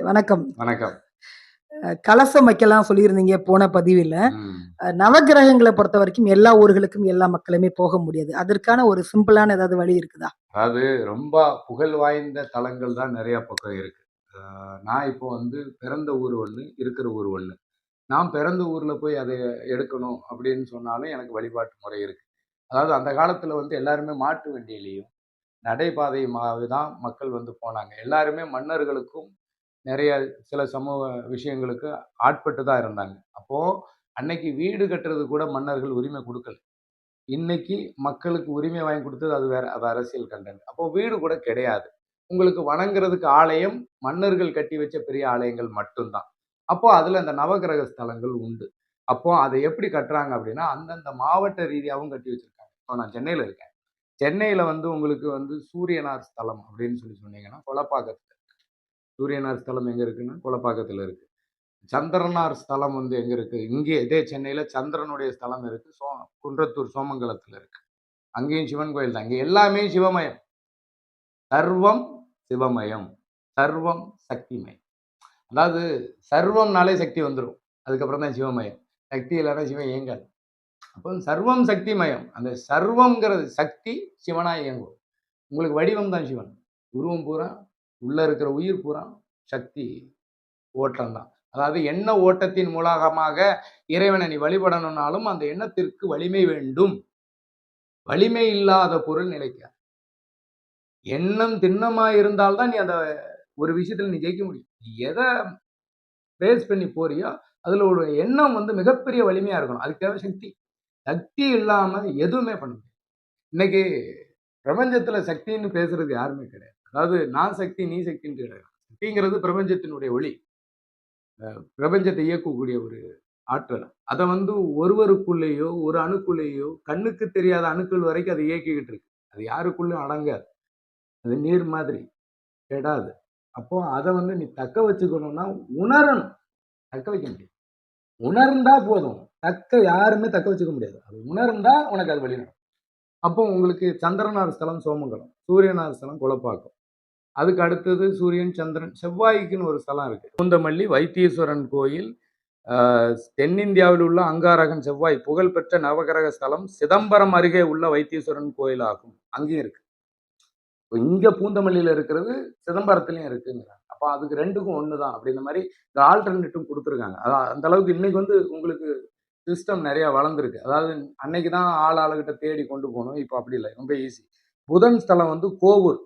வணக்கம். வணக்கம். கலசம் வைக்கலாம் சொல்லியிருந்தீங்க போன பதிவில. ம். நவக்கிரகங்கள பொறுத்தவரைக்கும் எல்லா ஊர்களுக்கும் எல்லா மக்களுமே போக முடியாது. அதற்கான ஒரு சிம்பிளான ஏதாவது வழி இருக்குதா? அதாவது ரொம்ப புகழ் வாய்ந்த தலங்கள் தான் நெறைய பக்கம் இருக்கு. அ நான் இப்போ வந்து பிறந்த ஊர் ஒண்ணு, இருக்கிற ஊர் ஒண்ணு. நான் பிறந்த ஊர்ல போய் அத எடுக்கணும் அப்படின்னு சொன்னாலும் எனக்கு வழிபாட்டு முறை இருக்கு. அதாவது அந்த காலத்துல வந்து எல்லாருமே மாட்டு வண்டியிலயும், நடைபாதையுமாவே தான் மக்கள் வந்து போனாங்க. எல்லாருமே மன்னர்களுக்கும் நெறைய சில சமூக விஷயங்களுக்கு ஆட்பட்டு தான் இருந்தாங்க. அப்போ அன்னைக்கு வீடு கட்டுறது கூட மன்னர்கள் உரிமை குடுக்கல. இன்னைக்கு மக்களுக்கு உரிமை வாங்கி குடுத்தது அது வேற. அது அரசியல் கன்டென்ட். அப்போ வீடு கூட கிடையாது. உங்களுக்கு வணங்குறதுக்கு ஆலயம், மன்னர்கள் கட்டி வச்ச பெரிய ஆலயங்கள் மட்டும் தான். அப்போ அதுல அந்த நவக்கிரக ஸ்தலங்கள் உண்டு. அப்போ அத எப்படி கட்டுறாங்க அப்படின்னா, அந்தந்த மாவட்ட ரீதியாவும் கட்டி வச்சிருக்காங்க. இப்போ நான் சென்னையில இருக்கேன். சென்னையில வந்து உங்களுக்கு வந்து சூரியனார் ஸ்தலம் அப்படின்னு சொன்னீங்கன்னா, கொளப்பாக்கத்துல. சூரியனார் ஸ்தலம் எங்க இருக்குன்னா, கொளப்பாக்கத்துல இருக்கு. சந்திரனார் ஸ்தலம் வந்து எங்க இருக்கு? இங்கே இதே சென்னையில சந்திரனுடைய ஸ்தலம் இருக்கு. குன்றத்தூர் சோமங்கலத்துல இருக்கு. அங்கேயும் சிவன் கோயில் தான். இங்க எல்லாமே சிவமயம். சர்வம் சிவமயம். சர்வம் சக்திமயம். அதாவது சர்வம்னாலே சக்தி வந்துரும். அதுக்கப்புறம் தான் சிவமயம். சக்தி இல்லன்னா சிவன் இயங்காது. அப்போ சர்வம் சக்திமயம். அந்த சர்வம்ங்கிறது சக்தி சிவனா இயங்கும். உங்களுக்கு வடிவம் தான் சிவன். உருவம் பூரா, உள்ள இருக்கிற உயிர் பூரா சக்தி ஓட்டம் தான். அதாவது எண்ண ஓட்டத்தின் மூலமாக இறைவனை நீ வழிபடணும்னாலும் அந்த எண்ணத்திற்கு வலிமை வேண்டும். வலிமை இல்லாத பொருள் நிலைக்காது. எண்ணம் திண்ணமா இருந்தால் தான் நீ அந்த ஒரு விஷயத்துல நீ ஜெயிக்க முடியும். நீ எத பேஸ் பண்ணி போறியோ, அதுல ஒரு எண்ணம் வந்து மிகப்பெரிய வலிமையா இருக்கணும். அதுக்கு தேவை சக்தி. சக்தி இல்லாம எதுவுமே பண்ண முடியாது. இன்னைக்கு பிரபஞ்சத்துல சக்தின்னு பேசுறது யாருமே கிடையாது. அதாவது நான் சக்தி, நீ சக்தின்ட்டு கிடையாது. சக்திங்கிறது பிரபஞ்சத்தினுடைய ஒளி. பிரபஞ்சத்தை இயக்கக்கூடிய ஒரு ஆற்றல். அத வந்து ஒருவருக்குள்ளேயோ, ஒரு அணுக்குள்ளேயோ, கண்ணுக்கு தெரியாத அணுக்கள் வரைக்கும் அதை இயக்கிக்கிட்டு இருக்கு. அது யாருக்குள்ளயும் அடங்காது. அது நீர் மாதிரி கெடாது. அப்போ அத வந்து நீ தக்க வச்சுக்கணும்னா உணரணும். தக்க வைக்க முடியும். உணர்ந்தா போதும். யாருமே தக்க வச்சுக்க முடியாது. அது உணர்ந்தா உனக்கு அது வழி நடக்கும். அப்போ உங்களுக்கு சந்திரனார் ஸ்தலம் சோமங்கலம், சூரியனார் ஸ்தலம் குலப்பாக்கம். அதுக்கு அடுத்தது சூரியன், சந்திரன், செவ்வாய்க்குன்னு ஒரு ஸ்தலம் இருக்கு. பூந்தமல்லி வைத்தீஸ்வரன் கோயில், தென்னிந்தியாவில் உள்ள அங்காரகன் செவ்வாய் புகழ்பெற்ற நவகிரக ஸ்தலம் சிதம்பரம் அருகே உள்ள வைத்தீஸ்வரன் கோயில் ஆகும். அங்கேயும் இருக்கு. இங்க பூந்தமல்லியில இருக்கிறது சிதம்பரத்திலயும் இருக்குங்கிறாங்க. அப்ப அதுக்கு ரெண்டுக்கும் ஒண்ணுதான் அப்படின்ற மாதிரி இந்த ஆல்டர்னேட்டும் கொடுத்துருக்காங்க. அதான் அந்த அளவுக்கு இன்னைக்கு வந்து உங்களுக்கு சிஸ்டம் நிறைய வளர்ந்துருக்கு. அதாவது அன்னைக்கு தான் ஆளுகிட்ட தேடி கொண்டு போகணும். இப்போ அப்படி இல்லை, ரொம்ப ஈஸி. புதன் ஸ்தலம் வந்து கோவூர்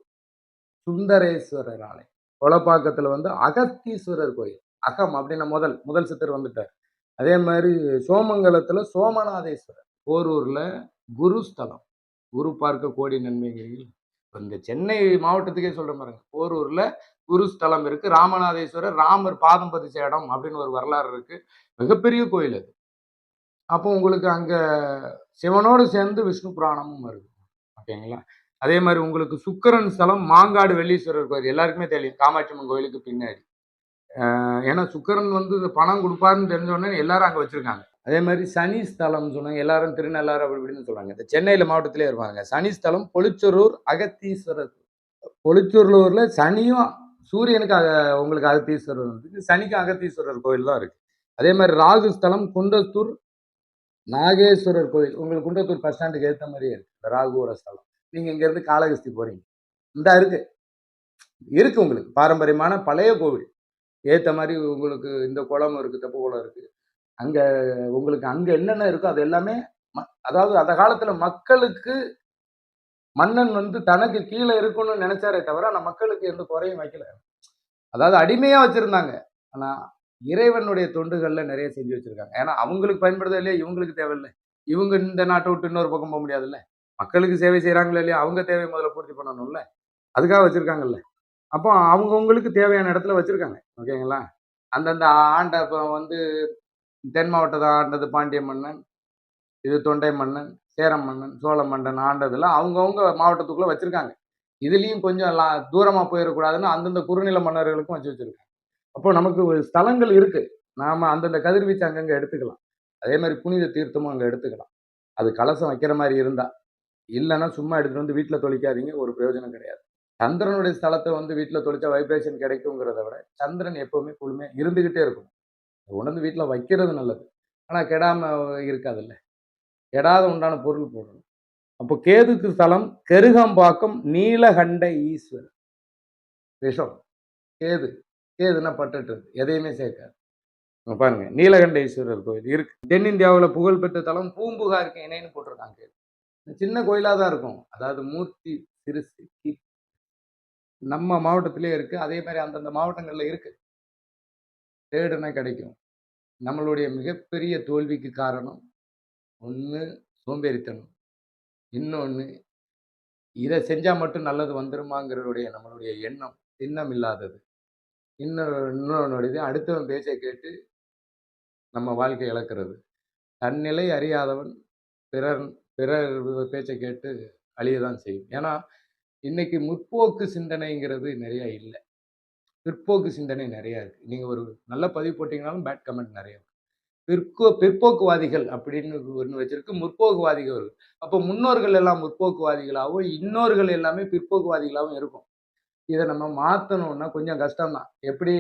சுந்தரேஸ்வரர் ஆலயம். கொலப்பாக்கத்துல வந்து அகத்தீஸ்வரர் கோயில். அகம் அப்படின்னா முதல் சித்தர் வந்துட்டார். அதே மாதிரி சோமங்கலத்துல சோமநாதேஸ்வரர். போரூர்ல குருஸ்தலம். குரு பார்க்க கோடி நன்மைகள். இந்த சென்னை மாவட்டத்துக்கே சொல்ற பாருங்க. போரூர்ல குருஸ்தலம் இருக்கு. ராமநாதேஸ்வரர் ராமர் பாதம் பதிச்ச இடம் அப்படின்னு ஒரு வரலாறு இருக்கு. மிகப்பெரிய கோயில் அது. அப்போ உங்களுக்கு அங்க சிவனோடு சேர்ந்து விஷ்ணு புராணமும் வருது. ஓகேங்களா? அதே மாதிரி உங்களுக்கு சுக்கிரன் ஸ்தலம் மாங்காடு வெள்ளீஸ்வரர் கோயில். எல்லாருக்குமே தெரியும். காமாட்சி அம்மன் கோயிலுக்கு பின்னாடி. ஏன்னா சுக்கிரன் வந்து பணம் கொடுப்பாருன்னு தெரிஞ்ச உடனே எல்லாரும் அங்க வச்சிருக்காங்க. அதே மாதிரி சனி ஸ்தலம் சொன்னாங்க. எல்லாரும் திருநள்ளாறு அப்படி இப்படின்னு சொல்றாங்க. இந்த சென்னையில மாவட்டத்திலே இருப்பாங்க. சனி ஸ்தலம் பொலிச்சொரூர் அகத்தீஸ்வரர். பொலிச்சொருளூர்ல சனியும் சூரியனுக்கு உங்களுக்கு அகத்தீஸ்வரர் இருக்கு. சனிக்கு அகத்தீஸ்வரர் கோயில் தான் இருக்கு. அதே மாதிரி ராகு ஸ்தலம் குன்றத்தூர் நாகேஸ்வரர் கோயில். உங்களுக்கு குன்றத்தூர் பஸ் ஸ்டாண்டுக்கு ஏற்ற மாதிரியே இருக்கு. இந்த ராகுவோட ஸ்தலம். நீங்க இங்க இருந்து காளகஸ்தி போறீங்க. இந்த இருக்கு உங்களுக்கு பாரம்பரியமான பழைய கோவில். ஏத்த மாதிரி உங்களுக்கு இந்த குளம் இருக்கு, தெப்ப குளம் இருக்கு. அங்க உங்களுக்கு அங்க என்னென்ன இருக்கோ அது எல்லாமே அதாவது அந்த காலத்துல மக்களுக்கு மன்னன் வந்து தனக்கு கீழே இருக்கணும்னு நினைச்சாரே தவிர ஆனா மக்களுக்கு எந்த குறையும் வைக்கல. அதாவது அடிமையா வச்சிருந்தாங்க. ஆனா இறைவனுடைய தொண்டுகள்ல நிறைய செஞ்சு வச்சிருக்காங்க. ஏன்னா அவங்களுக்கு பயன்படுதா இல்லையா, இவங்களுக்கு தேவையில்லை. இவங்க இந்த நாட்டை விட்டு இன்னொரு பக்கம் போக முடியாதுல்ல. மக்களுக்கு சேவை செய்யறாங்களா இல்லையா, அவங்க தேவையை முதல்ல பூர்த்தி பண்ணணும்ல. அதுக்காக வச்சிருக்காங்கல்ல. அப்போ அவங்கவுங்களுக்கு தேவையான இடத்துல வச்சிருக்காங்க. ஓகேங்களா? அந்தந்த ஆண்ட இப்போ வந்து தென் மாவட்டத்தை ஆண்டது பாண்டிய மன்னன், இது தொண்டை மன்னன், சேரம் மன்னன், சோழ மன்னன் ஆண்டதுல அவங்கவுங்க மாவட்டத்துக்குள்ள வச்சிருக்காங்க. இதுலயும் கொஞ்சம் தூரமா போயிடக்கூடாதுன்னு அந்தந்த குறுநில மன்னர்களுக்கும் வச்சிருக்காங்க. அப்போ நமக்கு ஸ்தலங்கள் இருக்கு. நாம அந்தந்த கதிர்வீச்சு அங்கங்க எடுத்துக்கலாம். அதே மாதிரி புனித தீர்த்தமும் அங்க எடுத்துக்கலாம். அது கலசம் வைக்கிற மாதிரி இருந்தா. இல்லைன்னா சும்மா எடுத்துட்டு வந்து வீட்டுல தொளிக்காதீங்க. ஒரு பிரயோஜனம் கிடையாது. சந்திரனுடைய ஸ்தலத்தை வந்து வீட்டில் தொலைச்சா வைப்ரேஷன் கிடைக்குங்கிறத விட சந்திரன் எப்பவுமே குழுமையா இருந்துகிட்டே இருக்கும். உணர்ந்து வீட்டில் வைக்கிறது நல்லது. ஆனா கெடாம இருக்காதுல்ல. கெடாத உண்டான பொருள் போடணும். அப்போ கேதுக்கு ஸ்தலம் கெருகம்பாக்கம் நீலகண்ட ஈஸ்வரர். விஷம். கேது. கேதுன்னா பட்டுட்டு எதையுமே சேர்க்காது. பாருங்க நீலகண்ட ஈஸ்வரர் கோயில் இருக்கு. தென்னிந்தியாவில் புகழ்பெற்ற தலம் பூம்புகாருக்கு இணைன்னு போட்டிருக்காங்க. சின்ன கோயிலா தான் இருக்கும். அதாவது மூர்த்தி சிறுசு நம்ம மாவட்டத்திலே இருக்கு. அதே மாதிரி அந்தந்த மாவட்டங்கள்ல இருக்கு. தேடுனா கிடைக்கும். நம்மளுடைய மிகப்பெரிய தோல்விக்கு காரணம் ஒண்ணு சோம்பேறித்தனம். இன்னொன்னு இதை செஞ்சா மட்டும் நல்லது வந்துருமாங்கிறதுடைய நம்மளுடைய எண்ணம் இல்லாதது. இன்னொன்னு அடுத்தவன் பேச்சை கேட்டு நம்ம வாழ்க்கை இழக்கிறது. தன்னிலை அறியாதவன் பிறர் பிறர் பேச்சை கேட்டு அழியதான் செய்யும். ஏன்னா இன்னைக்கு முற்போக்கு சிந்தனைங்கிறது நிறைய இல்லை. பிற்போக்கு சிந்தனை நிறைய இருக்கு. நீங்க ஒரு நல்ல பதிவு போட்டீங்கன்னாலும் பேட் கமெண்ட் நிறைய இருக்கு. பிற்போக்குவாதிகள் அப்படின்னு ஒன்று வச்சிருக்கு, முற்போக்குவாதிகள். அப்போ முன்னோர்கள் எல்லாம் முற்போக்குவாதிகளாகவும் இன்னோர்கள் எல்லாமே பிற்போக்குவாதிகளாகவும் இருக்கும். இதை நம்ம மாற்றணும்னா கொஞ்சம் கஷ்டம்தான். எப்படி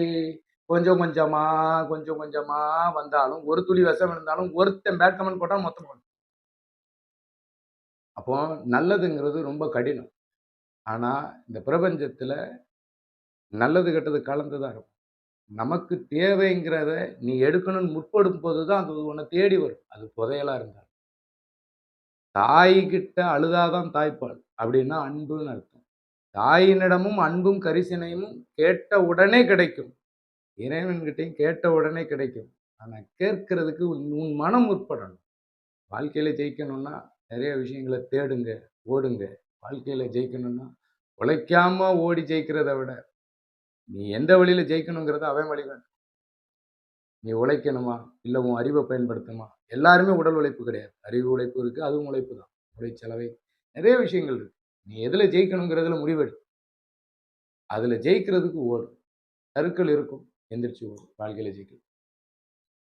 கொஞ்சம் கொஞ்சமா கொஞ்சம் கொஞ்சமா வந்தாலும் ஒரு துளி விஷம் இருந்தாலும் ஒருத்தன் பேட் கமெண்ட் போட்டால் மொத்தம் போடும். அப்போ நல்லதுங்கிறது ரொம்ப கடினம். ஆனா இந்த பிரபஞ்சத்துல நல்லது கெட்டது கலந்துதான் இருக்கும். நமக்கு தேவைங்கிறத நீ எடுக்கணும்னு முற்படும் போதுதான் அது உன்னை தேடி வரும். அது புதையலா இருந்தாலும். தாய்கிட்ட அழுதாதான் தாய்ப்பால் அப்படின்னா அன்புன்னு அர்த்தம். தாயினிடமும் அன்பும் கரிசனையும் கேட்ட உடனே கிடைக்கும். இறைவன்கிட்டையும் கேட்ட உடனே கிடைக்கும். ஆனா கேட்கறதுக்கு உன் மனம் முற்படணும். வாழ்க்கையில ஜெயிக்கணும்னா நிறைய விஷயங்களை தேடுங்க, ஓடுங்க. வாழ்க்கையில ஜெயிக்கணும்னா உழைக்காம ஓடி ஜெயிக்கிறத விட நீ எந்த வழியில ஜெயிக்கணுங்கிறத அவன் வழி வேணும். நீ உழைக்கணுமா இல்லை உன் அறிவை பயன்படுத்தணுமா? எல்லாருமே உடல் உழைப்பு கிடையாது. அறிவு உழைப்பு இருக்கு, அதுவும் உழைப்பு தான். உழைச்சலவை நிறைய விஷயங்கள் இருக்கு. நீ எதுல ஜெயிக்கணுங்கிறதுல முடிவெடு. அதுல ஜெயிக்கிறதுக்கு ஓடும். சறுக்கல் இருக்கும், எந்திரிச்சு ஓடும். வாழ்க்கையில ஜெயிக்கணும்.